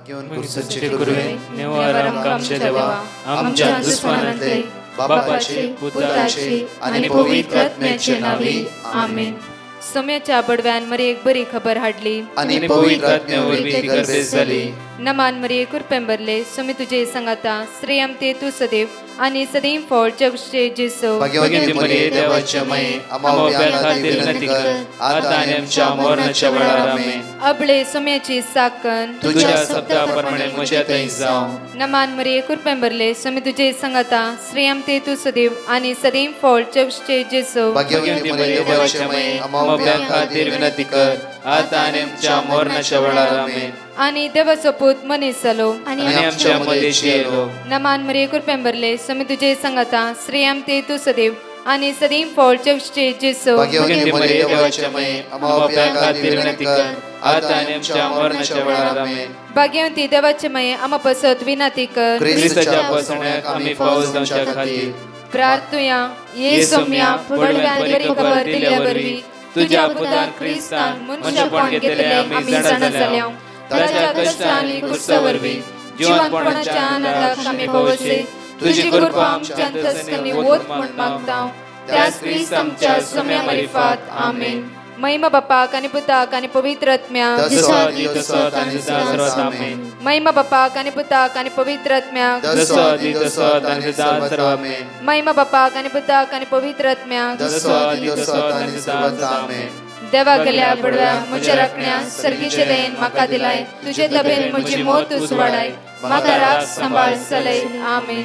घेऊन सच्चे गुरुवे निवार आमच्या देवा आमच्या दुश्मनांतले बापाचे पुत्राचे आणि पवित्र आत्म्याचे नावे आमेन. सोम्याच्या बडव्यान मरे एक बरी खबर हाडली आणि पवित्र आत्म्यावर ती गर्दी झाली. नमान मरे कुरपेंबरले सोमी तुझे संगाता श्रेयम ते तू सदैव आणि सदैव फळ जगचे जेसो. भाग्यवती मरिये देवाच्या माये आम्हा खातीर विनंती कर आता आणि आमच्या मरणाच्या वेळार आमेन. अबळे सोम्याची साकन तुझ्या शब्दाप्रमाणे म्हज्या थंय जावं. नमान मरे कुरपेंबरले सोमी तुझे संगाता श्रेयम ते तू सदैव आणि सदैव फळ जगचे जेसो. भाग्यवती मरिये देवाच्या माये आम्हा खातीर विनंती कर आता आणि आमच्या मरणाच्या वेळार आमेन. आणि देवाचो पूत मनीस जालो आणि आमच्या मध्येशी येलो. नमान मरे कुरपेंबरले सोमी तुझे संगाता श्रेयम ते तू सदैव आणि सदैव फळ जगचे जेसो. भाग्यवती मरिये देवाच्या माये आम्हा खातीर विनंती कर आता आणि आमच्या मरणाच्या वेळार आमेन. भाग्यवती देवाचे माये आम्हा पसत विनंती कर ख्रिस्ताच्या पसण्याक आम्ही पावस आमच्या खातीर प्रार्थुया. ये सोम्या बडव्यान बरी खबर दिल्यावरवी तुझ्या पुतान ख्रिस्तान मनशापण घेतले आम्ही जाणा जाल्या. ताच्या कष्टांनी क्रुसावरवी जीवनपणाच्या आनंदाक आम्ही पवसे तुझी कृपा आमच्या अंतस्करणी वोत म्हण मागता. त्याच ख्रिस्त आमच्या सोम्या मार्फत आमेन. महिमा बापाक आणि पुताक आणि पवित्र आत्म्याक महिमा बापाक आणि पुताक आणि पवित्र आत्म्याक महिमा बापाक आणि पुताक आणि पवित्र आत्म्याक. देवा गेल्या बडव्या म्हज्या राखण्या सर्गीचे देन म्हाका दिलाय. तुझे तबेन म्हजी मोत उसवाडाय म्हाका राख सांबाळ चलय आमेन.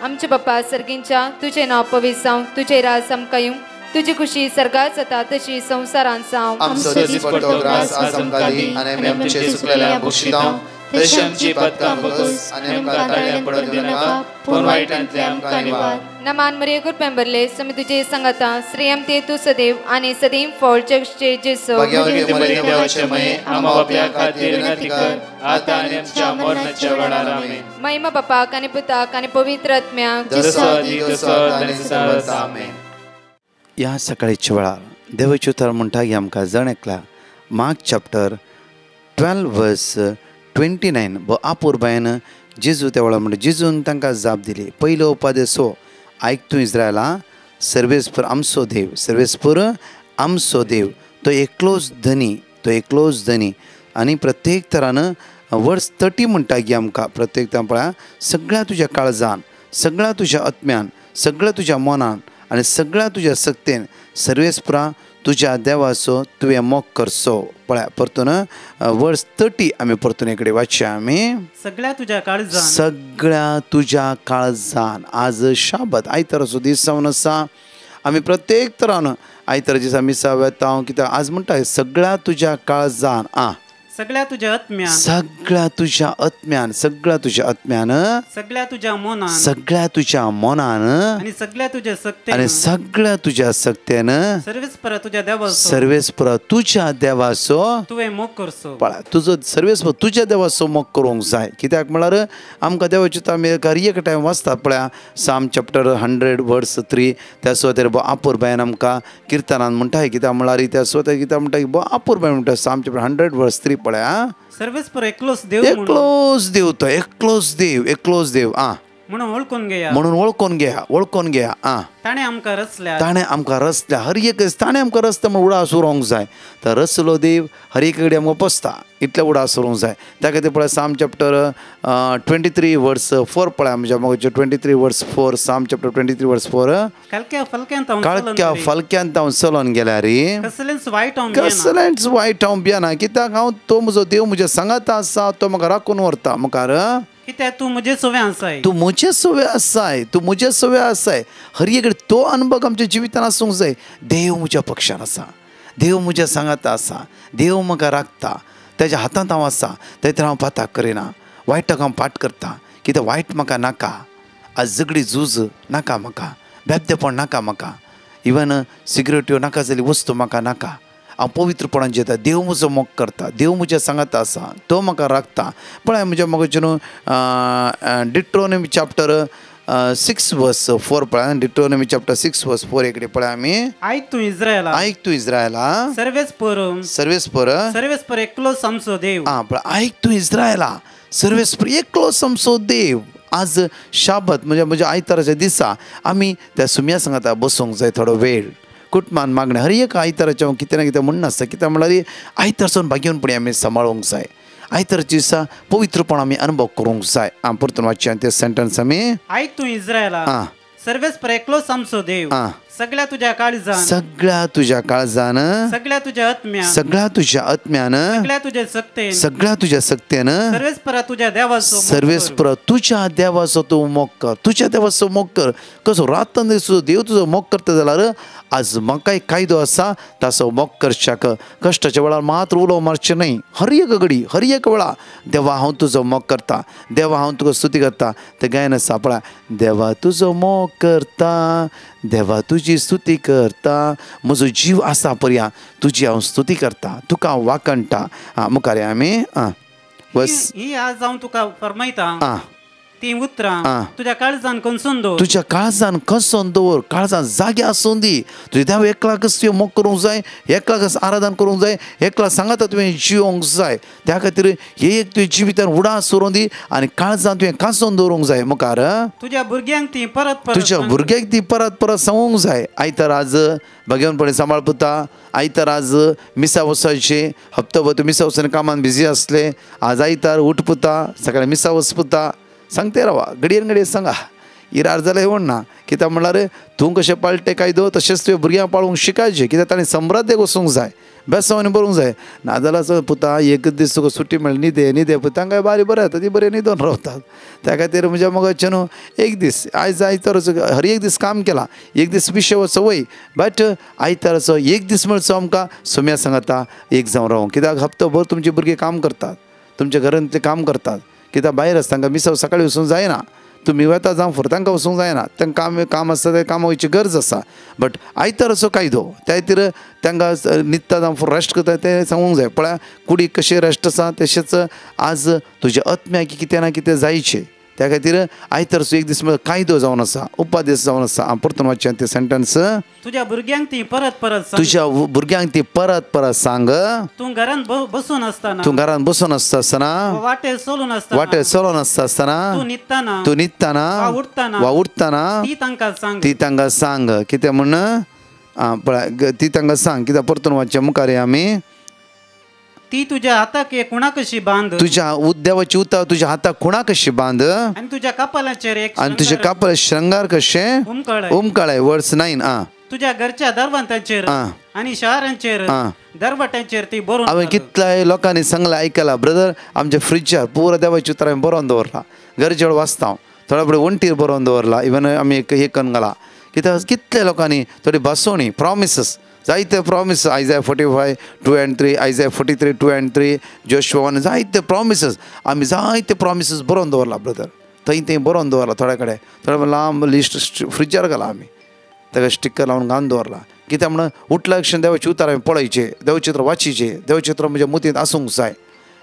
आमचे बाप्पा सर्गींच्या तुझे नाव पवित्र जावं. तुझे राज आमकां येवं. तुझी खुशी सर्गात जाता तशी संसारांत जावं. आमचो दिसपट्टो ग्रास आज आमकां दी आनी आमी आमचे सुकलेल्या बक्षितांव तशी आमची पदकां बगस आनी आमकां ताळ्यां पडत दिनाका पूण वायटांतले आमकां निवार. नमान मरे कुरपेंबरले सोमी तुझे संगाता श्रेयम ते तू सदैव आणि सदैव फळ जगचे जेसो. भाग्यवती मरिये देवाचे माये आम्हा बाप्या खातीर विनंती कर आता आनी आमच्या मरणाच्या वेळार आमेन. महिमा बापाक आणि पुताक आणि पवित्र आत्म्याक आमेन. ह्या सकाळीच्या वेळार देवाचे उतर म्हणटा की आमकां जण एकला मार्क चॅप्टर 12 वर्स 29 व आपुरबायन जेजू त्या वेळार म्हणटा जेजून तांकां जाप दिली. पयलो उपादेश सो आयक तूं इस्रायला सर्वेस्पर आमचो देव सर्वेस्पर आमचो देव तो एकलोच धनी आनी प्रत्येक तरान वर्स 30 म्हणटा की आमकां प्रत्येक तरान पळया सगळ्या तुज्या काळजान सगळ्या तुज्या आत्म्यान सगळ्या तुज्या मनान आनी सगळ्या तुज्या सक्तेन सर्वेस्परा तुज्या देवाचो तुवें मोग करचो. पळया परतून वर्स 30 आमी परतून एक कडेन वाचया आमी सगळ्या तुज्या काळजान. आज शाबत आयताराचो दीस जावन आसा. आमी प्रत्येक तरान आयतारा दीस आमी मिसां येता कित्याक आज म्हणटा सगळ्या तुज्या काळजान सगळ्या तुज्या आत्म्यान सगळ्या तुज्या आत्म्यान सगळ्या तुज्या मोनान आणि सगळ्या तुज्या सक्तेन सर्वेस्परा तुज्या देवाचो तुवें मोग करचो. पळय तुजो सर्वेस्पर तुज्या देवाचो मोग करूंक जाय. कित्याक म्हळ्यार आमकां देवाचे आमी एक टायम वाचतात पळया साम चॅप्टर 100 वर्स 3 त्या सुवातेर आपूर बायन आमकां किर्तनान म्हणटा कित्याक म्हळ्यार त्या सुवातेर कित्याक म्हणटा की आपूर बाय म्हणटा साम चॅप्टर 100 वर्स 3 पळया सर्वेस्पर एकलोच देव तो एकलोच देव म्हणून वळखून घ्या ताणे आमकां रचल्या हर एक ताणे आमकां रचता म्हण उडा सुरोंक जाय. तर रचलो देव हर एक कडेन आमकां पसता इतले उडा सुरोंक जाय. त्या खातीर पळय साम चॅप्टर 23 वर्स 4 पळय आमच्या मोगाचे 23 वर्स 4 साम चॅप्टर 23 वर्स 4 काळक्या फलक्यांत हांव चलोन गेल्यार कसलेंच वायट हांव भियेना. कित्याक हांव तो म्हजो देव म्हज्या सांगात आसा. तो म्हाका राखून व्हरता मुखार. कित्याक तूं म्हजे सोवे आसाय हर एक कडेन तो अनुभव आमच्या जिवितान आसूंक जाय. देव म्हज्या पक्षान आसा. देव म्हज्या सांगात आसा. देव म्हाका राखता. तेज्या हातांत हांव आसा. तें हांव पाताक करिना. वायटाक हांव फाट करता. कित्याक वायट म्हाका नाका. आज झगडी झूज नाका म्हाका. बेबदेपण नाका म्हाका. इवन सिगरेट्यो नाका जाली वस्तू म्हाका नाका. हांव पवित्रपणान जियेता. देव म्हजो मोग करता. देव म्हज्या सांगात आसा. तो म्हाका राखता. पळय म्हज्या मोगाचे न्हू डिट्रोनॉमी चॅप्टर 6 वर्स 4 पळय डिट्रोनॉमी चॅप्टर 6 वर्स 4 एक कडेन पळय आमी आयक तूं इस्रायला सर्वेस्पर एकलोच आमचो देव. पळय आयक तूं इस्रायला सर्वेस्पर एकलो समसो देव. आज शाबत म्हणजे आयताराच्या दिसा आमी त्या सुम्या सांगाता बसूंक जाय थोडो वेळ कुटुंबान मागणें. हर एक आयताराचें हांव कितें ना कितें म्हणना आसता. कित्याक म्हळ्यार आयतारसून भाग्यवनपणी आमी सांबाळूंक जाय. आयतारच्या दिसा पवित्रपण आमी अनुभव करूंक जाय. परतून वाचचें तें सेंटन्स आमी. ऐक तू इस्रायला, सर्वेस्पर एकलोच आमचो देव, सगळ्या तुझ्या काळजान, सगळ्या तुझ्या काळजान, सगळ्या तुझ्या आत्म्यान, सगळ्या तुझ्या आत्म्यान, सगळ्या तुझ्या सक्तेन, सगळ्या तुझ्या सक्तेन, सर्वेस्पर तुझ्या देवाचो, सर्वेस्पर तुझ्या देवाचो तूं मोग कर. तुझ्या देवाचो मोग कर. कसो रातन दिसो देव तुजो मोग करता जाल्यार आज म्हाकाय कायदो आसा ताचो मोग करच्याक. कश्टाच्या वेळार मात्र उलो मारचें न्हय. हर एक घडी हर एक वेळा देवा हांव तुजो मोग करता, देवा हांव तुका स्तुती करता. तें गायन आसा पळय, देवा तुजो मोग करता, देवा तुजी स्तुती करता, म्हजो जीव आसा पर्या तुजी हांव स्तुती करता, तुका हांव वाकणटा. मुखार आमी बस ही आज हांव तुका फरमायता ती उतरां तुझ्या काळजान कसून दवर. तुझ्या काळजान कसून दवर. काळजान जागे आसूं दी. तुवें देव एकलाकच तुवें मोग करूंक जाय, एकलाकच आराधन करूंक जाय, एकला सांगाता तुवें जिवोंक जाय. त्या खातीर हे एक तुवें जिवितान उडास सोरों दी आनी काळजान तुवें कांसून दवरूंक जाय. मुखार तुज्या भुरग्यांक ती परत तुज्या भुरग्यांक ती परत सांगूंक जाय. आयतार आज भाग्यवनपणी सांबाळपुता. आयतार आज मिसा वचपाचे, हप्तोभर तूं मिसा वचून कामान बिजी आसले. आज आयतार उठपुता, सकाळीं मिसा वचपुता. सांगते रावा घडयेन सांगा. इरार जाल्यार येवण ना. कित्याक म्हणल्यार तूं कशें पाळटे कायदो तशेंच तुवें भुरग्यांक पाळूंक शिकायचें. कित्याक ताणें समृद्धेक वचूंक जाय, बेसांवानी बरोवंक जाय. नाजाल्यार पुता एक दीस तुका सुटी मेळ्ळी न्हिदे तांकां बारी बरें जाता, ती बरें न्हिदोन रावतात. त्या खातीर म्हज्या मोगाचें न्हू एक दीस आयज आयताराचो हर एक दीस काम केलां, एक दीस विशय संवय, बट आयताराचो एक दीस मेळचो आमकां सुम्या सांगाता एक जावन रावंक. कित्याक हप्तोभर तुमची भुरगीं काम करतात, तुमच्या घरांत ते काम करतात. कित्याक भायर आसता तांकां मिसाव सकाळीं वचूंक जायना. तुमी वेता जावं फुडें तांकां वचूंक जायना. तांकां काम आसता तें कामां वयची गरज आसा. बट आयतार असो कायदो त्या खातीर तांकां न्हिदता जावं फुडें रेस्ट करता तें सांगूंक जाय. पळय कुडीक कशें रेस्ट आसा तशेंच आज तुज्या आत्म्याक कितें ना कितें जायचें. त्या खातीर आयतारचो एक दीस कायदो जावन आसा, उपादेश जावन आसा. परतून वाचचें तें सेंटन्स. तुज्या भुरग्यांक ती परत सांग. तूं घरांत बसून आसतना वाटेर चलोन आसतना तूं न्हिदताना वा उठताना ती तांकां सांग. कितें म्हण पळय ती तांकां सांग. कित्याक परतून वाचचें मुखार आमी. ती तुज्या हाताक एक कुणा कशी बांद. तुज्या देवाची उतार तुज्या हाताक कुणा कशी बांद आनी तुज्या कपालाचेर श्रृंगार कशें उमकळय. वर्स 9. तुज्या घरच्या दरवंतांचेर आनी शहरांचेर दरवट्यांचेर ती बरोवन. हांवें कितल्याय लोकांनी सांगलां आयकलां ब्रदर, आमच्या फ्रिजार पुरो देवाची उतर हांवें बरोवन दवरला. घरचे वेळ वाचता हांव थोड्या फुडें वण्टीर बरोवन दवरला. इवन आमी हे करून घाला. कित्याक कितल्या लोकांनी थोडी भासोवणी प्रॉमिसीस जायते प्रॉमिस. आयजाया 45, 2 and 3, आयजाया 43, 2 and 3, जोशुआ 1, जायते प्रॉमिसीस आमी जायते प्रॉमिसीस बरोवन दवरला ब्रदर. थंय बरोवन दवरला. थोड्या कडेन थोडे लांब लिस्ट फ्रिजार घाला आमी, ताका स्टिकर लावन घालून दवरला. कित्याक म्हण उठल्या लक्षण देवाची उतार हांवें पळयचे, देवचित्र वाचीचे, देवचित्र म्हज्या मतींत आसूंक जाय.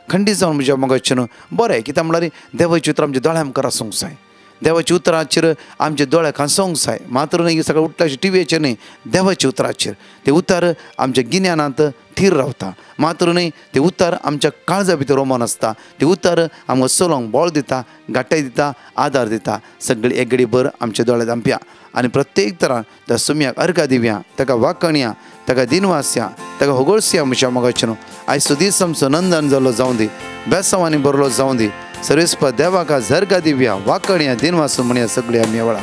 खंडीत जावन म्हज्या मोगाचें बरें. कित्याक म्हळ्यार देवाची उतरां आमच्या दोळ्या मुखार आसूंक जाय. देवाच्या उतराचेर आमचे दोळे खांसोवंक जाय. मात्र न्ही सकाळीं उठल्याचे टिवीचेर न्ही, देवाच्या उतराचेर. ते उतार आमच्या गिन्यानांत थीर रावता. मात्र न्ही ते उतार आमच्या काळजा भितर रोमन आसता. ते उतार आमकां चलोवंक बळ दिता, घाटाय दिता, आदार दिता. सगळी एक घडी भर आमचे दोळे धांपया आनी प्रत्येक तरान त्या सुम्याक अर्घा दिवया, ताका वाकणया, ताका दिनवासया, ताका होगोळसया. म्हज्या मोगाचें आयचो दीस आमचो नंदन जाल्लो जावं दी, बेसांवांनी बरलो जावं दी. सर्वेस्पर देवाका झरगा दिवया, वाकणया, दिनवासून म्हणया सगळी आमी वेळा.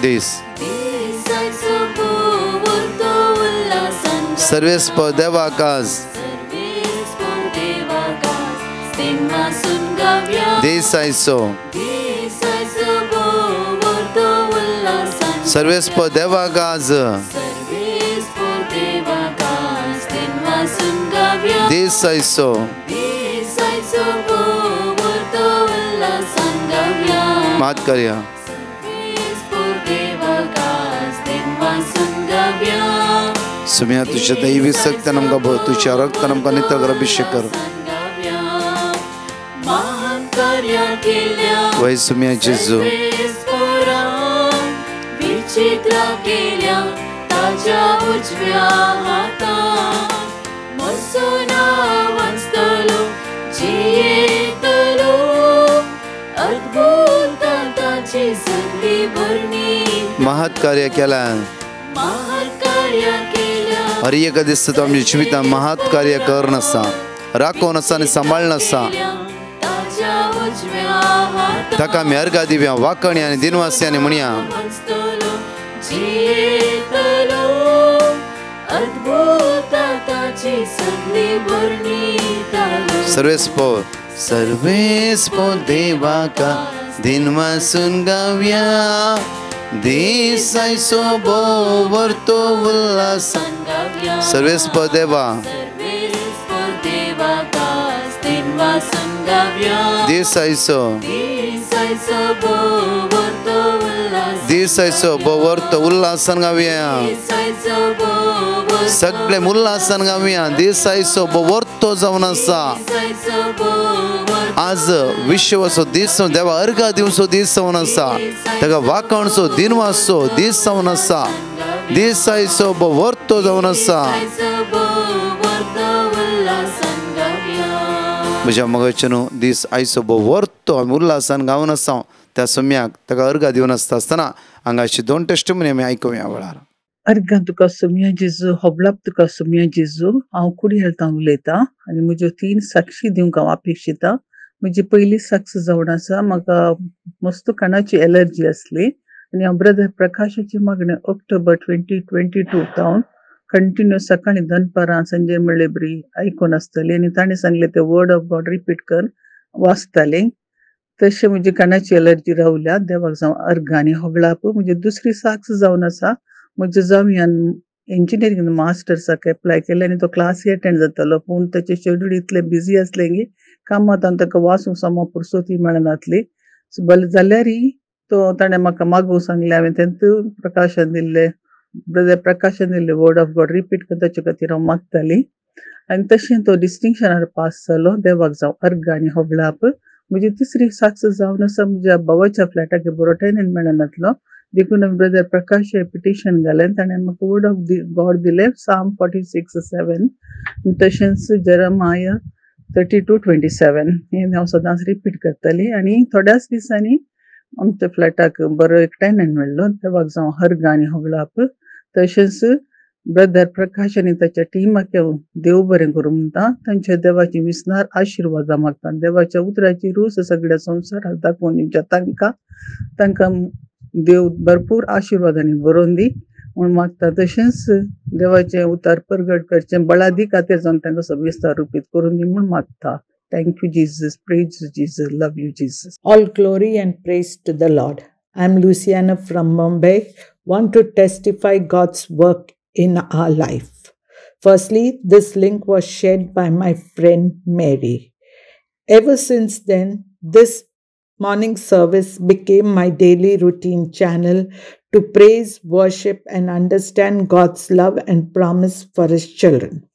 दीस सर्वेस्पर देवाकाज देसायचो सर्वेस्पर देवाकाज देसायचो मात करया. सुम्या तुझ्या दैवी शक्तीन आमकां भर, तुझ्या रक्तान आमकां नितळ अभिषेक कर. वय सुम्या जेजू ताच्या उजव्या हातान म्हजो नांव वाचतलो जियेतलो अद्भुत ताची सगळी बरणी महत् कार्य केला महत् कार्य केल्या हर एक दिसता तो आमच्या जिवितांत महत् कार्य करून आसा राखून आसा आनी सांबाळून आसा ताच्या उजव्या हातान ताका आमी अर्घा दिवया वाकणी आनी दिनवासी म्हणया वाचतलो जियेतलो अद्भुत ताची सगळी बरणी तालो सर्वेस्पो देवाका दिनवासून गावया देसाई सोबो वर्तो उल्हास संगाव्या सर्वेस्पो देवा सर्वेस्पो देवाका दिनवा संगाव्या देसाईसो दिसायचो बोवर्तो उल्हास देसाईसो वर्तो उल्हासान गावया दिसायचो बोवर्तो सगळे उल्हासान गावया देसाईसो वर्तो जावन आसा दिसायचो बोवर्तो आज विश्वासो दीस देवा अर्घा दिवसो दीस जावन आसा ताका वाकणसो दिनवासो दीस जावन आसा देसाईसो वर्तो जावन आसा बोवर्तो उल्हास संगाव्या म्हज्या मगचे न्हू दीस आयचो वर्तो आमी उल्हासान गावन आसा त्या सम्याक ताका अर्घा दिवन आसतना हांगाची 2 टेस्टिमोनी आमी आयकुया वेळार अर्घा तुका सोम्या जेजू होबळाप तुका सोम्या जेजू हांव कुडी हेळतां उलयतां आनी म्हज्यो 3 साक्षी दिवंक हांव अपेक्षिता म्हजी पयली साक्ष जावन आसा म्हाका मस्त कानाची एलर्जी आसली आनी हांव ब्रदर प्रकाशाची मागणी ऑक्टोबर 2022 तावन कंटिन्यू सकाळी दनपारां संजय म्हणले बरी आयकून आसतली आनी ताणें सांगले ते वर्ड ऑफ गॉड रिपीट कर वाचतालें तशें म्हजी कानाची एलर्जी रावल्या देवाक जावं अर्घा आनी होबळाप म्हजी दुसरी साक्ष जावन आसा म्हज्या जावयान इंजिनियरींग मास्टर्साक एप्लाय केले आनी तो क्लासी अटेंड जातालो पूण ताचें शेड्यूल इतलें बिजी आसलें की कामांत ताका वाचूंक समो फुरसती मेळनासली बरें जाल्यारय तो ताणें म्हाका मागोवंक सांगलें हांवें तेंत प्रकाशन दिल्लें ब्रदर प्रकाशन दिल्लें वर्ड ऑफ गॉड रिपीट कर ताचे खातीर हांव मागताली आनी तशें तो डिस्टिंक्शनार पास जालो देवाक जावं अर्घा आनी होबळाप म्हजी तिसरी साक्ष जावन आसा म्हज्या भावाच्या फ्लॅटाक बरो टेनंट मेळनासलो देखून ब्रदर प्रकाश पिटिशन घालें ताणें म्हाका वर्ड ऑफ गॉड दिलें साम 46:7 तशेंच जेरमाया 32:27 हें हांव सदांच रिपीट करताली आनी थोड्याच दिसांनी आमच्या फ्लॅटाक बरो एक टेनंट मेळ्ळो देवाक जावं अर्घा आनी होबळाप तशेंच ब्रदर प्रकाश आनी ताच्या टिमाक देव बरें करूं म्हणटा तांच्या देवाची विस्नार आशिर्वादां मागता देवाच्या उतराची रूच सगळ्या संवसाराक दाखोवन दिवच्या तांकां देव भरपूर आशिर्वादांनी बरोवन दी म्हूण मागता तशेंच देवाचें उतार परगट करचें बळादी खातीर जावन तांकां सविस्तार रुपीत करून दी म्हूण मागता Thank you, Jesus. Praise you, Jesus. Love you, Jesus. All glory and praise to the Lord. I'm Luciana from Mumbai. Want to testify God's work in our life. Firstly, this link was shared by my friend Mary. Ever since then, this morning service became my daily routine channel to praise, worship, and understand God's love and promise for His children.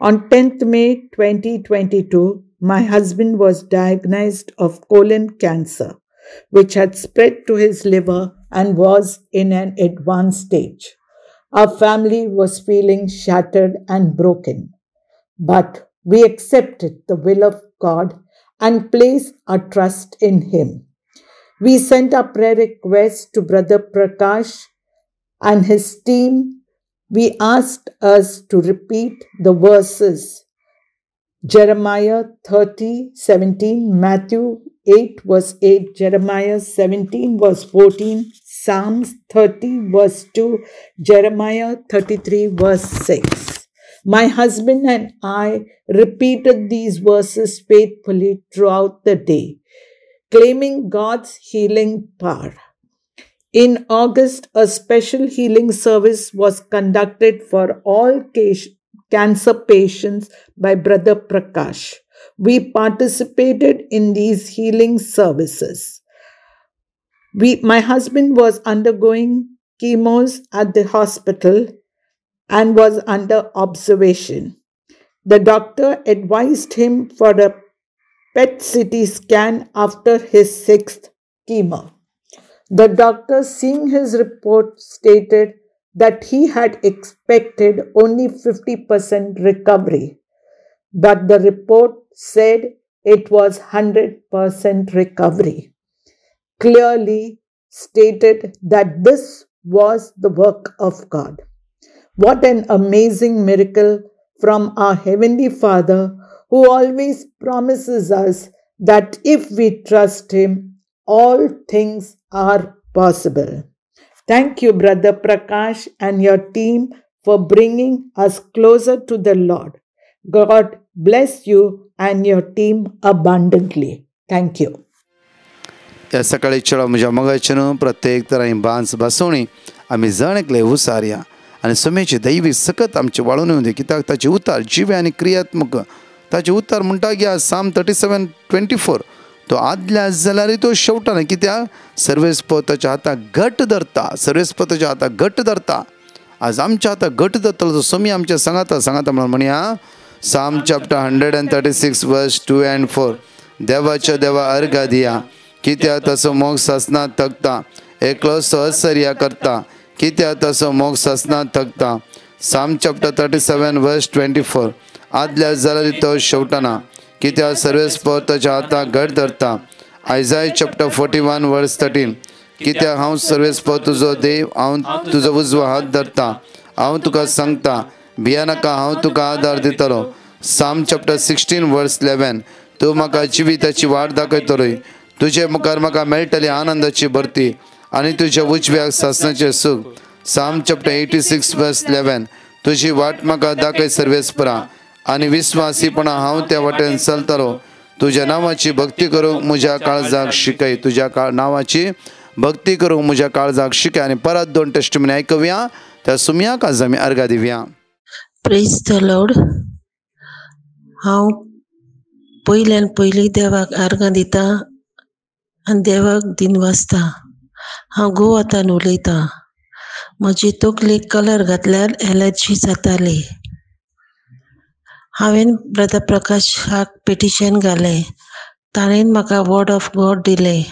On 10th May 2022, my husband was diagnosed of colon cancer, which had spread to his liver and was in an advanced stage. Our family was feeling shattered and broken, but we accepted the will of God and placed our trust in Him. We sent our prayer request to Brother Prakash and his team. We asked us to repeat the verses Jeremiah 30:17, Matthew 8 verse 8, Jeremiah 17 verse 14, Psalms 30 verse 2, Jeremiah 33 verse 6. My husband and I repeated these verses faithfully throughout the day, claiming God's healing power. In August, a special healing service was conducted for all cancer patients by Brother Prakash. We participated in these healing services. My husband was undergoing chemos at the hospital and was under observation. The doctor advised him for a PET CT scan after his 6th chemo. The doctor, seeing his report, stated that he had expected only 50% recovery, but the report said it was 100% recovery. Clearly stated that this was the work of God. What an amazing miracle from our Heavenly Father, who always promises us that if we trust Him, all things are possible. Thank you, Brother Prakash and your team, for bringing us closer to the Lord. God bless you and your team abundantly. Thank you. या सकाळी चलो म्हज्या मोगाचें प्रत्येक तरां बांस बसोवणी आमी जणकले उसारया आनी समेची दैवी सकत आमचे वाळून येवं दी, कित्याक ताचे उतार जिवे आनी क्रियात्मक. ताचे उतार म्हणटा की Psalm 37:24 तो आदल्या जाल्यार तो शेवटाना, कित्याक सर्वेस्प ताच्या हाताक घट्ट धरता, सर्वेस्प ताच्या हाताक घट्ट धरता. आज आमच्या हाताक घट्ट धरतलो तो समी आमच्या सांगाता म्हणून म्हणया. Psalm chapter 136:2-4 देवाच्या देवा अर्घा दिया, कित्याक तसो मोग ससनात थकता, एकलो सहचर्या करता, कित्याक तसो मोग ससनात थकता. Psalm chapter 37:24 आदल्या जाल्यार तो शेवटाना, कित्याक सर्वेस्प ताच्या हाताक घट्ट धरता. Isaiah chapter 41:13 कित्याक हांव सर्वेस्प तुजो देव, हांव तुजो उजवो हात धरता, हांव तुका सांगता, भिया नाका, हांव तुका आदार दितलो. Psalm chapter 16:11 तूं म्हाका जिविताची वाट दाखयतलोय, तुजे मुखार म्हाका मेळटली आनंदाची भरती आनी तुज्या उजव्याक सासणाचें सूख. Psalm chapter 86:11 तुजी वाट म्हाका दाखय सर्वेस्परा, आनी विस्वासीपणा हांव त्या वाटेन चलतलो. तुज्या नांवाची भक्ती करूंक म्हज्या काळजाक शिकय, तुज्या नांवाची भक्ती करूंक म्हज्या काळजाक शिकय. आनी परत 2 टेस्टिमनी आयकुया, त्या सुमयाक आज आमी अर्घा दिवया. Praise the Lord. हांव पयल्यान पयली देवाक अर्घां दिता आनी देवाक दिनवासता. हांव गोवातान उलयतां. म्हजी तकलेक कलर घातल्यार एलर्जी जाताली. हांवें ब्रदर प्रकाशाक पेटिशन घालें. ताणें म्हाका वर्ड ऑफ गॉड दिलें.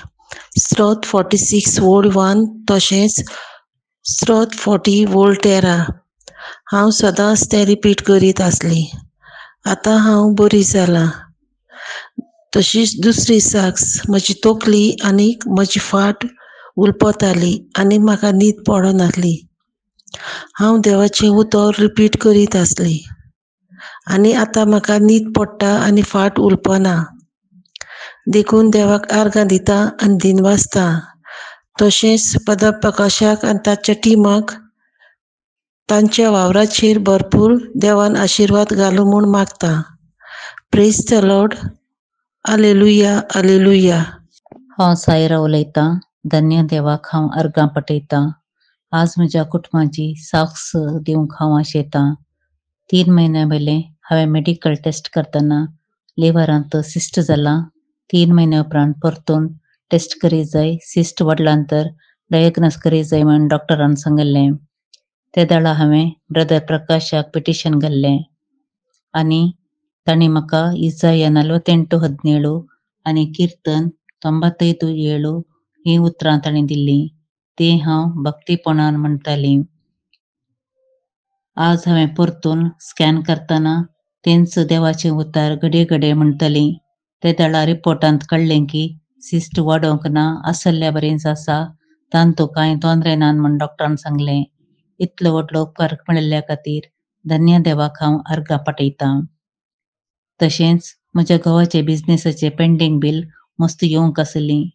स्रोत 46 वोल्ट 1 तशेंच स्रोत 40 वोल्ट 13. हांव सदांच तें रिपीट करीत आसली. आतां हांव बरी जालां. तशीच दुसरी साक्स, म्हजी तकली आनीक म्हजी फाट उलपताली आनी म्हाका न्हीद पडनासली. हांव देवाचें उतर रिपीट करीत आसली आनी आतां म्हाका न्हीद पडटा आनी फाट उलपना. देखून देवाक अर्घां दिता आनी दिनवासता. तशेंच ब्रदर प्रकाशाक आनी ताच्या टिमाक तांच्या वावराचेर भरपूर देवान आशिर्वाद घालूं म्हूण मागता. Praise the Lord. Hallelujah hallelujah. हांव सायरा उलयतां. धन्य देवाक हांव अर्घां पटयतां. आज म्हज्या कुटुंबाची साक्स दिवंक हांव आशेतां. 3 म्हयन्या पयलें हांवें मेडिकल टेस्ट करतना लिव्हरांत सिस्ट जालां. 3 म्हयन्या उपरांत परतून टेस्ट करीत जाय, सिस्ट वाडलां तर डायग्नोस करीत जाय म्हणून डॉक्टरान सांगिल्लें. ते दाळा हांवें ब्रदर प्रकाशाक पिटिशन घाल्लें आनी तांणी म्हाका इसाया 48:17 आनी कीर्तन 95:7 ही उतरां तांणी दिल्लीं. ती हांव भक्तीपणान म्हणटालीं. आज हांवें परतून स्कॅन करतना तेंच देवाचें उतार घडये घडये म्हणटलीं. ते दाळा रिपोर्टांत कळ्ळें की सिस्ट वाडोवंक ना, आसल्या बरेंच आसा, तांतू कांय तोंदरे ना म्हूण डॉक्टरान सांगलें. इतलो व्हडलो उपकार मेळिल्ल्या खातीर धन्य देवाक हांव अर्घां पटयतां. तशेंच म्हज्या घोवाचे बिझनेसाचे पेंडींग बील मस्त येवंक आसलीं.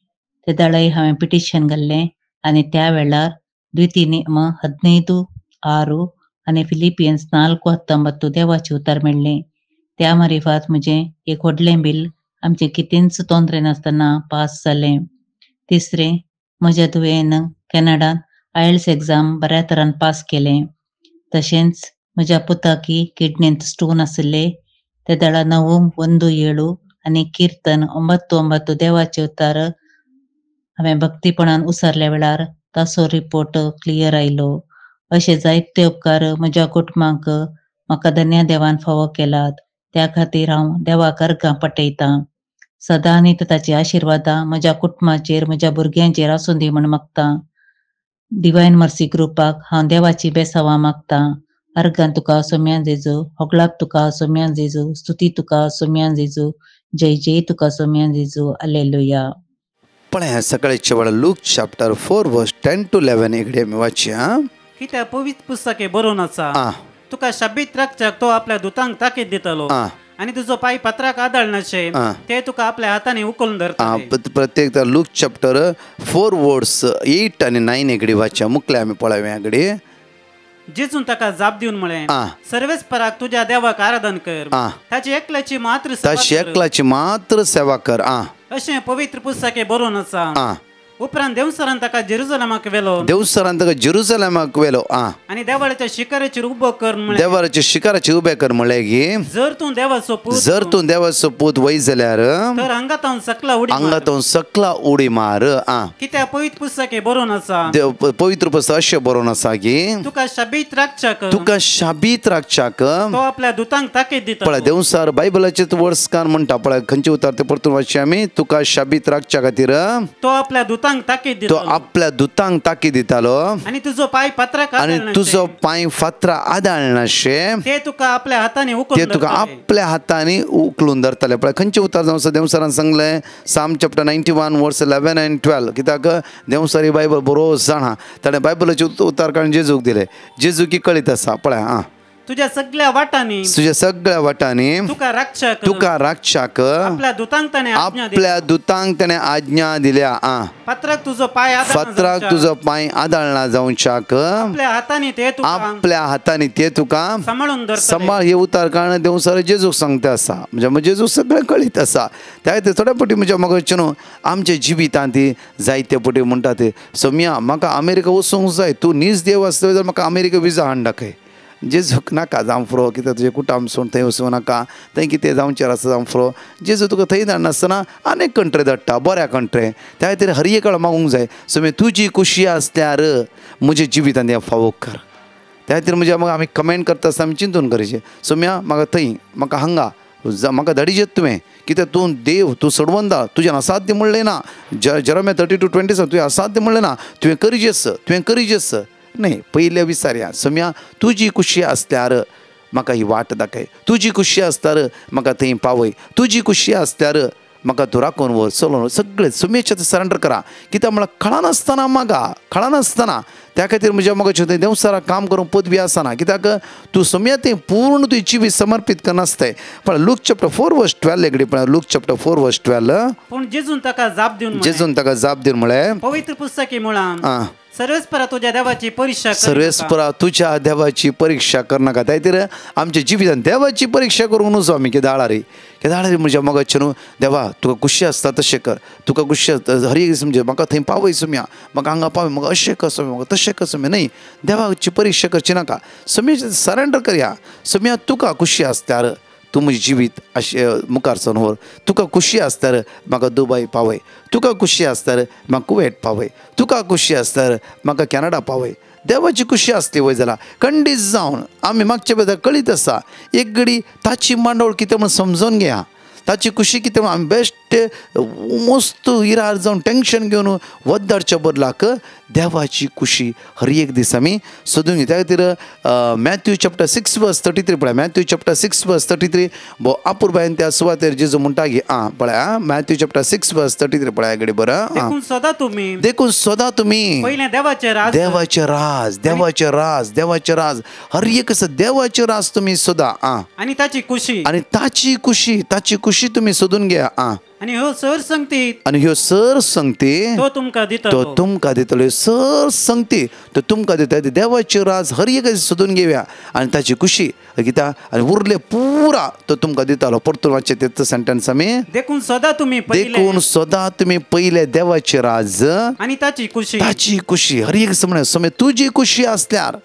ते दाळाय हांवें पिटिशन घाल्लें आनी त्या वेळार 2 15:6 आनी फिलिपियन्स 4:19 देवाचें उतार मेळ्ळें. त्या मारिफात म्हजें एक व्हडलें बील आमचें कितेंच तोंदरे नासतना पास जालें. तिसरें, म्हज्या धुवेन कॅनडांत IELTS एग्जाम बऱ्या तरान पास केलें. तशेंच म्हज्या पुताकी किडनींत स्टोन आसले. ते दाळा 9:17 आनी कीर्तन 9:9 देवाचे उतार हांवें भक्तीपणान उसारल्या वेळार ताचो रिपोर्ट क्लियर आयलो. अशे जायते उपकार म्हज्या कुटुंबाक म्हाका धन्य देवान फावो केलात. त्या खातीर हांव देवाक अर्घां पटयतां. सदां न्हीद ताची आशिर्वादां म्हज्या कुटुंबाचेर, म्हज्या भुरग्यांचेर आसूं दी म्हूण मागतां. डिवायन मर्सी ग्रुपाक हांव देवाची बेसावां मागता. अर्गान तुका सोम्यान जेजू, होगलाप तुका सोम्यान जेजू, स्तुती तुका सोम्यान जेजू, जय जय तुका सोम्यान जेजू. हालेलुया. पळय सकाळच्या वेळा लूक चॅप्टर 4 वर्स 10 to 11 इकडे मी वाचया. कित्याक पवित्र पुस्तके बरोवन आसा, तुका शाबीत राखच्याक तो आपल्या दुतांक ताकीद दितलो आणि तुजो पाय पत्राक आदळनाशे ते तुका आपल्या हाताने उखलून धरतले. प्रत्येक लूक चॅप्टर 4 वर्स 8 आणि 9 इकडे वाचया. मुकले आम्ही पळाव्या इकडे. जेजून ताका जाप दिवन म्हळें, सर्वेस्पराक तुझ्या देवाक आराधन कर, ताची एकल्याची मात्र सेवा कर. अशें पवित्र पुस्तके बरोवन आसा. उपरांत देवसरान ताका जेरुसलेमाक व्हेलो आनी देवाच्या शिखराचेर उबो कर म्हळें. देवाच्या शिखराचेर उबे कर म्हळें की जर तूं देवाचो पूत वय जाल्यार तर अंगातावन सकला उडी मार. कित्याक पवित्र पुस्तके बरोवन आसा, पवित्र पुस्तक अशें बरोवन आसा की तुका शाबीत राखच्याक तो आपल्या दुतांक ताकीद दिता. पळय देवसार बायबलाचे वर्सकार म्हणटा. पळय खंयचे उतार ते परतून वाचया आमी. तुका शाबीत राखच्या खातीर तो आपल्या दुतांक ताकीद दितालो आणि तुजो पाय फात्रा आदळनाशे ते तुका आपल्या हाताने उखलून धरतले. पळय खंयचे उतार जावन देवसरान सांगले. साम चॅप्टर 91 वर्स 11 and 12. कित्याक देवसारी बायबल बरो जाणा. ताणें बायबलाचे उतार काडून जेजूक दिले. जेजू की कळीत आसा. पळय तुझ्या सगळ्या वाटांनी तुका राखच्याक आपल्या दुतांक ताणें आज्ञा दिल्या. पत्राक तुजो पाय आदळना जावच्याक आपल्या हातांनी ते तुका सांबाळ. हे उतार कारण देवसार जेजूक सांगता आसा. म्हणजे जेजूक सगळें कळीत आसा. त्या खातीर थोड्या पटी म्हणजे म्हाका न्हू आमच्या जिवितांत ती जायते पटी म्हणटा ते सोम्या म्हाका अमेरिका वचूंक जाय. तूं नीज देव आसता जाल्यार म्हाका अमेरिका विजा हाड दाखय. जेजूक नाका जावं फुरो. कित्याक तुजें कुटुंब सोडून थंय वचूं नाका. थंय कितें जावचें आसा जावं फुरो. जेजू तुका थंय धाडनासतना अनेक कंट्री धाडटा, बऱ्या कंट्री. त्या खातीर हर एक वेळा मागूंक जाय सोम्या तुजी खुशी आसल्यार म्हज्या जिवितांत हें फावो कर. त्या खातीर म्हणजे म्हाका आमी कमेंट करता आसतना आमी चिंतून करचें सोम्या म्हाका थंय म्हाका हांगा म्हाका धाडिचें तुवें. कित्याक तूं सोडवंदा तुज्यान असाध्य म्हणलें ना. जेरेमिया 32:20 तुवें असाध्य म्हणलें ना. तुवें करीचेस नाही. पयले विचारया सोम्या तुजी खुशी आसल्यार म्हाका ही वाट दाखय. तुजी खुशी आसल्यार म्हाका थंय पावय. तुजी खुशी आसल्यार म्हाका तूं राखून व्हर चलोवन सगळें सोम्याचें सरेंडर करा. कित्याक म्हळ्यार कळनासतना मागा. त्या खातीर म्हज्या मोगाचें थंय देवसाराक काम करूंक पदवी आसना. कित्याक तूं सोम्या तें पूर्ण तुजी जिवीत समर्पीत करनासताय. पण लूक चॅप्टर 4 वर्स 12 इकडे पळय. लूक चॅप्टर 4 वर्स 12 पूण जेजून ताका जाप दिवन म्हळें पवित्र पुस्तके म्हळां सर्वेस्परा तुझ्या देवाची परीक्षा करनाका. त्या खातीर आमच्या जिवितांत देवाची परीक्षा करूंक नजो आमी. केदाळारी म्हज्या मोगाचें न्हू देवा तुका खुशी आसता तशें कर. तुका खुशी आसता हर एक म्हणजे म्हाका थंय पावय सोम्या. म्हाका हांगा पावय. म्हाका अशें कर सोम्या. म्हाका तशें कर सोम्या. न्हय देवाची परीक्षा करची नाका. सोम्याचें सरेंडर करया. सोम्या तुका खुशी आसल्यार तूं म्हजें जिवीत अशें मुखार सावन व्हर. तुका खुशी आसल्यार म्हाका दुबय पावय. तुका खुशी आसल्यार म्हाका कुवेट पावय. तुका खुशी आसल्यार म्हाका कॅनडा पावय. देवाची खुशी आसली वय जाल्यार खंडीत जावन आमी मागच्या बद्दल कळीत आसा. एक घडी ताची मांडोळ कितें म्हूण समजून घेया. ताची खुशी कितें म्हूण आमी बेश्टे मस्त इरार जावन टेंशन घेवन वद्दाडच्या बदलाक देवाची खुशी हर एक दीस आमी सोदून घेता. त्या खातीर मॅथ्यू चॅप्टर 6 वर्स 33 पळय. मॅथ्यू चॅप्टर 6 वर्स 33 भोव अपुर्बायेन त्या सुवातेर जेजू म्हणटा की पळय मॅथ्यू चॅप्टर 6 वर्स 33 पळय घडी बरं. देखून सदा तुमी पयलें देवाचें राज हर एक देवाचें राज तुमी सोदा. आनी ताची खुशी तुमी सोदून घ्या. आणि ह्यो सर संगती तो तुमकां दितलो. सर संगती तो तुमकां दिता. देवाची राज हर एक सोदून घेवया आनी ताची खुशी कित्याक आनी उरले पुरा तो तुमकां दितालो. परतून वाचचें तेच सेंटेन्स आमी देखून सदा तुमी पयले देवाचे राज आनी ताची खुशी हर एक समज तुजी खुशी आसल्यार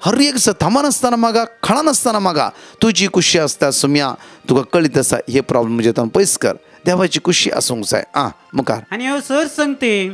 हर एक थांबनासतना मागा खळनासतना मागा. तुजी खुशी आसता सोम्या तुका कळीत आसा. हे प्रॉब्लेम म्हणजे पयस कर. देवाची खुशी आसूंक जाय. मुखार आनी ह्यो सर संगती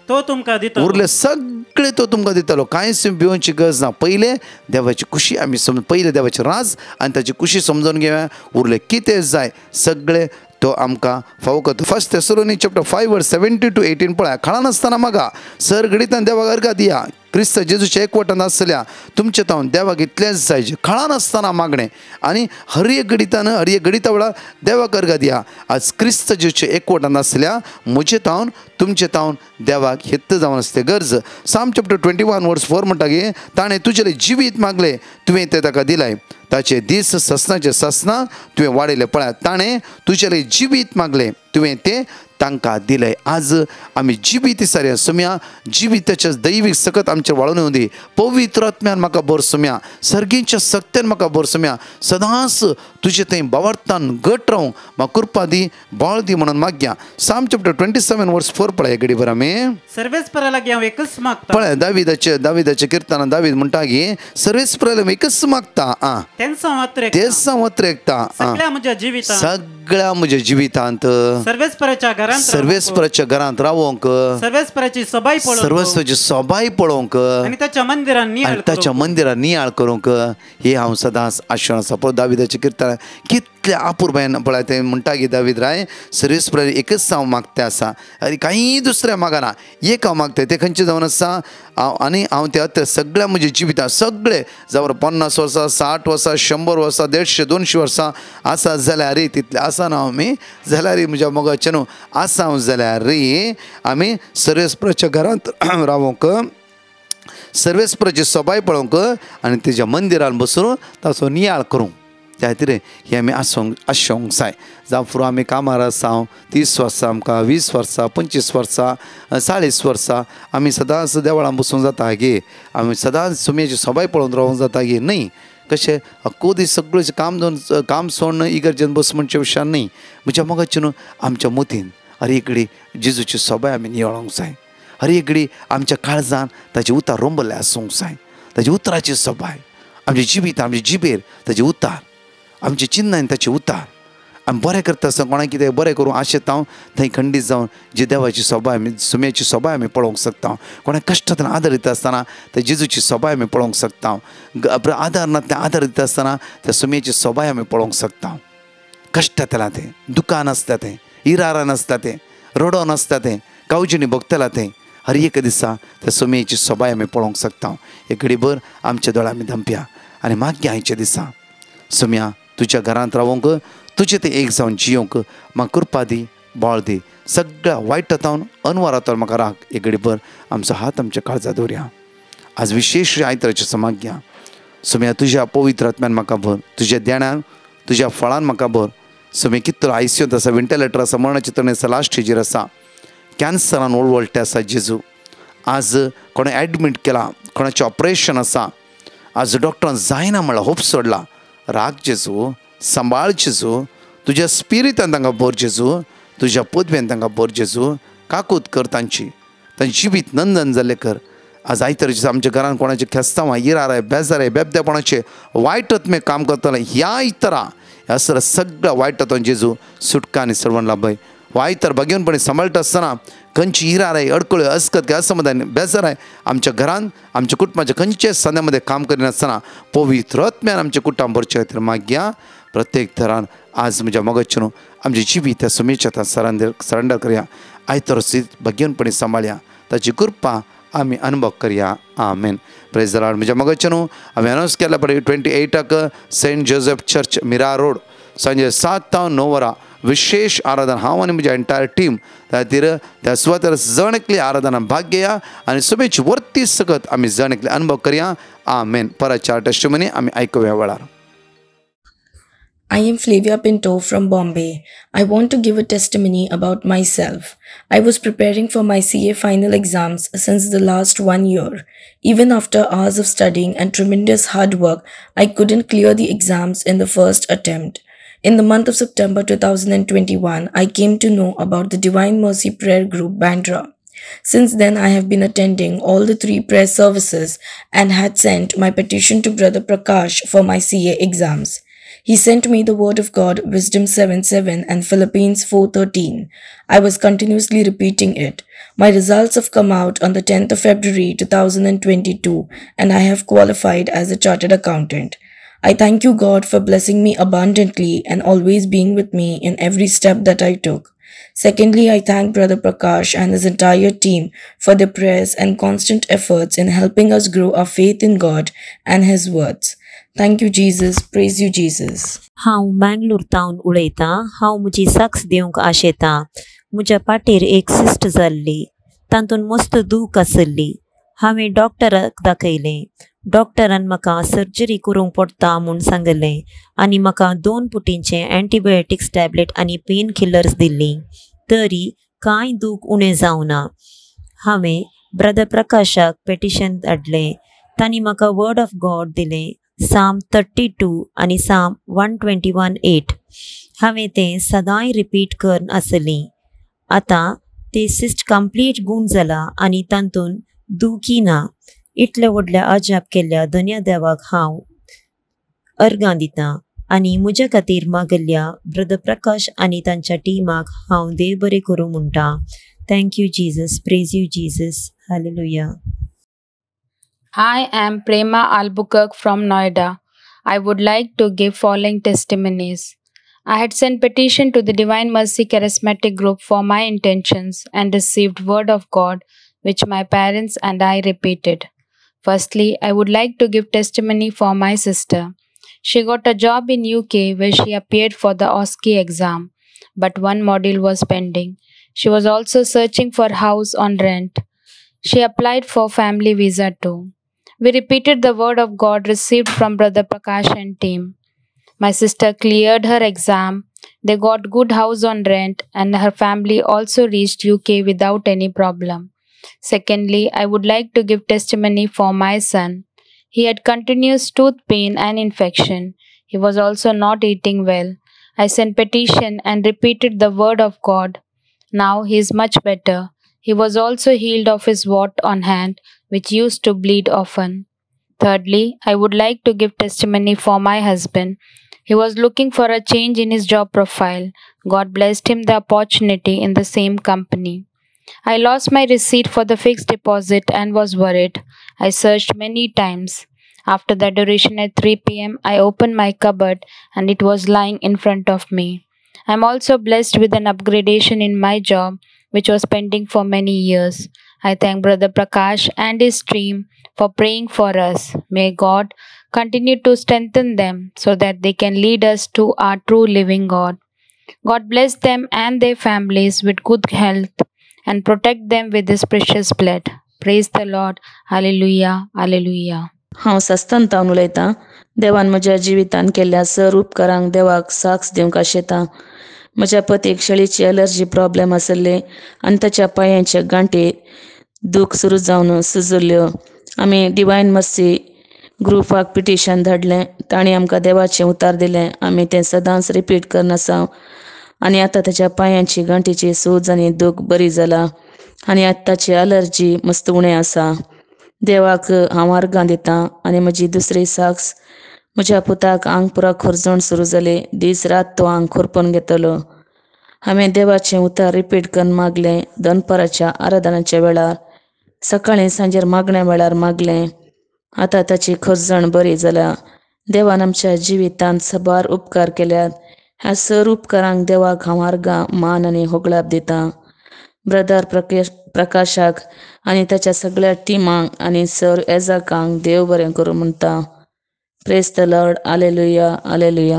तो तुमकां दितलो. उरले सगळे तो तुमकां दितलो. कांयच भिवची गरज ना. पयले देवाची खुशी आमी पयले देवाचे राज आनी ताची खुशी समजून घेवया. उरले कितें जाय सगळे तो आमकां फावो करता. फर्स्ट थेसलोनी चॅप्टर 5 वर्स 17 to 18 पळया. खाणा नासतना मागा सर घडीतान देवाक अर्घा दिया. क्रिस्त जेजूच्या एकवटान आसल्या तुमचे तावन देवाक इतलेंच जायचे. खाणा नासतना मागणें आनी हर एक घडीता वेळार देवाक अर्घा दिया. आज क्रिस्त जेजूचे एकवटान आसल्या म्हजे तावन तुमचे तावन देवाक हित जावन आसते गरज. साम चॅप्टर 21 वर्स 4 म्हणटा की ताणें तुजे जिवीत मागले तुवें तें ताका दिलाय. ताचे दीस ससनाचे ससना तुवें वाडयले. पळय ताणें तुजे जिवीत मागले तुवें तें तांकां दिलें. आज आमी जिवीत विचारया सुम्या जिविताच्या दैवीक सकत आमचेर वाळून येवं दी. पवित्र आत्म्यान म्हाका भर सुम्या सर्गीच्या सत्यान म्हाका भर सुम्या सदांच तुजे थंय बावार्थान घट रावंक म्हाका कृपा दी बळ दी म्हणून मागया. साम चॅप्टर 27 वर्स 4 पळय घडी भर आमी सर्वेस्परा लागीं हांव एकच मागता. पळय दाविदाचे किर्तनां दावीद म्हणटा की सर्वेस्परा लागीं एकच मागता तेच वत्रेकता सगळ्या म्हज्या जिवितांत सर्वेस्पराच्या घरांत रावोंक सर्वेस्पराची सभाय पळोवंक आनी ताच्या मंदिरान नियाळ करूंक हे हांव सदांच आशण आसा. पळय दाविदाचे किर्तन कितल्या आपुरबायेन पळय ते म्हणटा की दावीद राय सर्वेस्परा एकच हांव मागते आसा आनी काही दुसऱ्या मागना एक हांव मागता. ते खंयचे जावन आसा आनी हांव ते आता सगळ्या म्हज्या जिवितांत सगळे जावं 50 वर्सां 60 वर्सां 100 वर्सां 150 200 वर्सां आसा जाल्यार रे तितले आसा ना आमी जाल्यार म्हज्या मोगाचे न्हू आसा हांव जाल्यार रे आमी सर्वेस्पराच्या घरांत रावोंक सर्वेस्पराची सभाय पळोवंक आनी तेज्या मंदिरान बसून ताचो नियाळ करूंक. त्या खातीर हे आमी आसोंक जाय. जावं फुडें आमी कामार आसा 30 वर्सां आमकां 20 वर्सां 25 वर्सां 40 वर्सां आमी सदांच देवळान बसूंक जाता गे आमी सदांच सुमयेची सभाय पळोवन रावूंक जाता गे न्हय. कशें अख्खो दीस सगळें काम सोडून इगर्जेन बस म्हणचे विशयान न्हय. म्हज्या मोगाचे न्हू आमच्या मतीन हर एक घडी जेजूची सभाय आमी निवळोंक जाय. हर एक घडी आमच्या काळजान ताचे उतार रोंबले आसूंक जाय. ताचे उतराची सभाय आमचे जिवीत आमचे जिबेर ताचे उतार आमचे चिन्नान ताचे उतार आमी बरें करता आसतना कोणाक कितें बरें करूं आशेत हांव थंय खंडीत जावन जी देवाची सभाय आमी सुमयेची सभाय आमी पळोवंक शकता. कोणाक कश्टांतल्यान आदार दिता आसतना त्या जेजूची सभाय आमी पळोवंक शकता. आदारनांतल्यान आदार दिता आसतना त्या सुमयेची सभाय आमी पळोवंक शकता. कश्टांतल्यान तें दुकान आसता तें इरारान आसता तें रडोन आसता तें कावजिणी भोगतला तें हर एक दिसा त्या सुमयेची सभाय आमी पळोवंक शकता. एक घडीभर आमच्या दोळ्या आमी धंप्या आनी मागया आयच्या दिसा सुम्या तुज्या घरांत रावोंक तुजें तें एक जावन जियोंक म्हाका कृपा दी बळ दी. सगळ्या वायटांतावन अनवरांतावन म्हाका राख. एक घडीभर आमचो हात आमच्या काळजा दवरया. आज विशेष आयतारचें मागया सुम्या तुज्या पवित्र आत्म्यान म्हाका भर तुज्या ध्यानान तुज्या फळान म्हाका भर. सुम्या कितलो आयसीयूंत आसा वेंटिलेटर आसा मरणाची तण आसा लास्ट स्टेजीर आसा कॅन्सरान ओळवळटे आसा जेजू. आज कोणें एडमीट केला कोणाचें ऑपरेशन आसा आज डॉक्टरान जायना म्हणल्यार होप सोडला. राग जेजू सांबाळ जेजू तुज्या स्पिरितान तांकां भर जेजू तुज्या पदवेन तांकां भर जेजू काकूत कर तांची जिवीत नंदन जाल्लें कर. आज आयतारचे आमच्या घरान कोणाचे खेस्तांवां इराराय बेजाराय बेबदेपणाचे वायट आत्मे काम करतले ह्या आयतारा ह्या सगळ्या वायटांतल्यान जेजू सुटका आनी सरवण लाभय. हो आयतार बागेवनपणी सांबाळटा आसतना खंयची इराराय अडकळ्यो अस्कत असमाधान बेजाराय आमच्या घरान आमच्या कुटुंबाच्या खंयच्याय सणामध्ये काम करिनासतना पवित्र आत्म्यान आमच्या कुटुंब भरचे खातीर मागया. प्रत्येक तरान आज म्हज्या मोगाचें न्हू आमचें जिवीत त्या सुमयेच्या हातांत सरेंडर करया. आयतार सीत बागेवनपणी सांबाळया ताची कृपा आमी अनुभव करया. आमेन. Praise the Lord. म्हज्या मोगाचें न्हू हांवें अनाउन्स केल्या पळय 28 Saint Joseph Church Mira Road सांजे 7 ते 9 वरां विशेष आराधना हांव आनी म्हज्या एंटायर टीम त्या खातीर त्या सुवातेर जण एकली आराधना भाग घेया आनी सुमयेची वर्ती सकत आमी जण एकले अनुभव करया. आमेन. परत 4 टेस्टिमनी आमी आयकुया वेळार. I am Flavia Pinto from Bombay. I want to give a testimony about myself. I was preparing for my CA final exams since the last 1 year. Even after hours of studying and tremendous hard work, I couldn't clear the exams in the first attempt. In the month of September 2021, I came to know about the Divine Mercy Prayer Group, Bandra. Since then, I have been attending all the 3 prayer services and had sent my petition to Brother Prakash for my CA exams. He sent me the Word of God, Wisdom 7:7 and Philippians 4:13. I was continuously repeating it. My results have come out on the 10th of February 2022 and I have qualified as a chartered accountant. I thank you, God, for blessing me abundantly and always being with me in every step that I took. Secondly, I thank Brother Prakash and his entire team for their prayers and constant efforts in helping us grow our faith in God and His words. Thank you, Jesus. Praise you, Jesus. हांव मँगलोर तावन उलयतां. हांव म्हजी साक्ष दिवंक आशेतां. म्हज्या पाठीर एक cyst जाल्ली, तातूंत मस्त दूख आसली. हांवें डॉक्टराक दाखयलें. डॉक्टरान म्हाका सर्जरी करूंक पडटा म्हूण सांगलें आनी म्हाका 2 पुटींचे एंटीबायोटिक्स टॅबलेट आनी पेन किलर्स दिल्लीं. तरी कांय दूख उणें जावना. हांवें ब्रदर प्रकाशाक पेटिशन धाडलें. तांणी म्हाका वर्ड ऑफ गॉड दिलें, Psalm 32 आनी Psalm 121:8. हांवें तें सदांय रिपीट करन आसलीं. आतां तें सिस्ट कंप्लीट गूण जाला आनी तातूंत दुखी ना. इतले व्हडल्या अजाप केल्ल्या धन्य देवाक हांव अर्गां दितां आनी म्हज्या खातीर मागल्ल्या ब्रदर प्रकाश आनी तांच्या टिमाक हांव देव बरें करूं म्हणटा. Thank you Jesus. Praise you Jesus. Hallelujah. I am Prema Albuquerque from Noida. I would like to give following testimonies. I had sent petition to the Divine Mercy Charismatic Group for my intentions and received word of God which my parents and I repeated. Firstly, I would like to give testimony for my sister. She got a job in UK where she appeared for the OSCE exam, but one module was pending. She was also searching for house on rent. She applied for family visa too. We repeated the word of God received from Brother Prakash and team. My sister cleared her exam. They got good house on rent and her family also reached UK without any problem. Secondly, I would like to give testimony for my son. He had continuous tooth pain and infection. He was also not eating well. I sent petition and repeated the word of God. Now he is much better. He was also healed of his wart on hand, which used to bleed often. Thirdly, I would like to give testimony for my husband. He was looking for a change in his job profile. God blessed him the opportunity in the same company. I lost my receipt for the fixed deposit and was worried. I searched many times. After the adoration at 3 p.m., I opened my cupboard and it was lying in front of me. I am also blessed with an upgradation in my job, which was pending for many years. I thank Brother Prakash and his team for praying for us. May God continue to strengthen them so that they can lead us to our true living God. God bless them and their families with good health and protect them with His precious blood. Praise the Lord. Hallelujah. Hallelujah. हांव सस्तन तावन उलयतां. देवान म्हज्या जिवितान केल्ल्या sir उपकारांक देवाक साक्ष दिवंक आशेतां. म्हज्या पतीक शेळीची एलर्जी प्रॉब्लेम आसले आनी ताच्या पांयांचे गांठी दूख सुरू जावन सुजिल्ल्यो. आमी डिवायन मर्सी ग्रुपाक पिटिशन धाडलें. तांणी आमकां देवाचें उतार दिलें. आमी तें सदांच रिपीट करन आसा आनी आतां ताच्या पांयांची गांठीची सूज आनी दूख बरी जाला आनी आतां ताची एलर्जी मस्त उणें आसा. देवाक हांव अर्गां दितां. आनी म्हजी दुसरी साक्ष, म्हज्या पुताक आंग पुरा खुरजण सुरू जाली. दीस रात तो आंग खुरपून घेतलो. हांवें देवाचें उतार रिपीट करून मागलें. दनपाराच्या आराधनाच्या वेळार, सकाळीं सांजेर मागण्या वेळार मागलें. आतां ताची खुरजण बरी जाला. देवान आमच्या जिवितांत सबार उपकार केल्यात. ह्या सर उपकारांक देवाक हांव अर्गां मान आनी होगळाप दितां. ब्रदर प्रकाशाक आनी ताच्या सगळ्या टिमांक आनी सर एजाकांक देव बरें करूं म्हणटा. Praise the Lord. Hallelujah. Hallelujah.